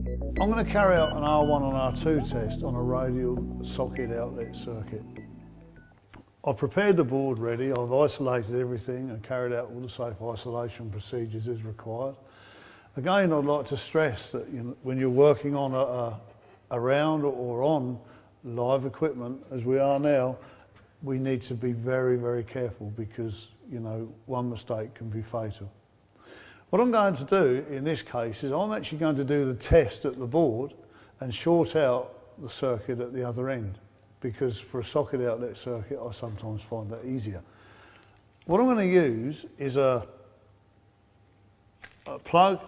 I'm going to carry out an R1 and R2 test on a radial socket outlet circuit. I've prepared the board ready, I've isolated everything and carried out all the safe isolation procedures as required. Again, I'd like to stress that when you're working on around or on live equipment, as we are now, we need to be very, very careful because, one mistake can be fatal. What I'm going to do in this case is I'm actually going to do the test at the board and short out the circuit at the other end, because for a socket outlet circuit I sometimes find that easier. What I'm going to use is a plug,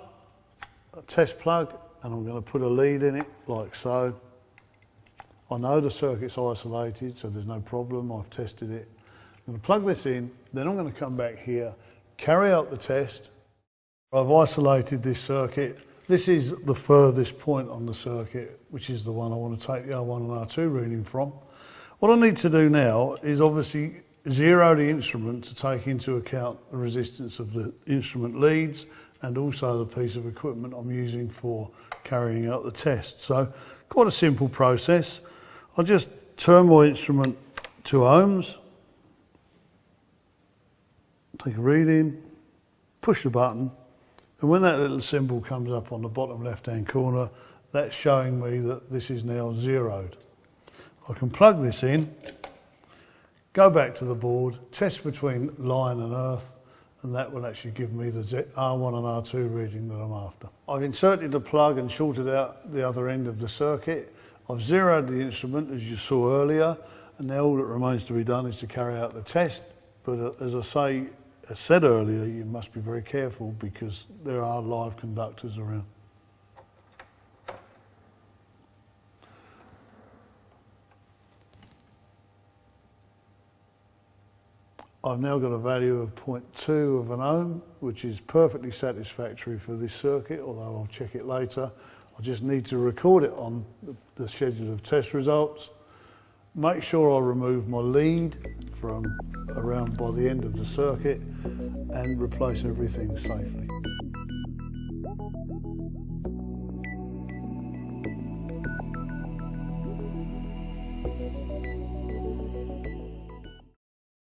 a test plug, and I'm going to put a lead in it like so. I know the circuit's isolated, so there's no problem, I've tested it. I'm going to plug this in, then I'm going to come back here, carry out the test. I've isolated this circuit. This is the furthest point on the circuit, which is the one I want to take the R1 and R2 reading from. What I need to do now is obviously zero the instrument to take into account the resistance of the instrument leads and also the piece of equipment I'm using for carrying out the test. So quite a simple process. I'll just turn my instrument to ohms, take a reading, push the button, and when that little symbol comes up on the bottom left-hand corner, that's showing me that this is now zeroed. I can plug this in, go back to the board, test between line and earth, and that will actually give me the R1 and R2 reading that I'm after. I've inserted the plug and shorted out the other end of the circuit. I've zeroed the instrument, as you saw earlier, and now all that remains to be done is to carry out the test. But as I said earlier, you must be very careful because there are live conductors around. I've now got a value of 0.2 of an ohm, which is perfectly satisfactory for this circuit, although I'll check it later. I just need to record it on the schedule of test results. Make sure I remove my lead from around by the end of the circuit and replace everything safely.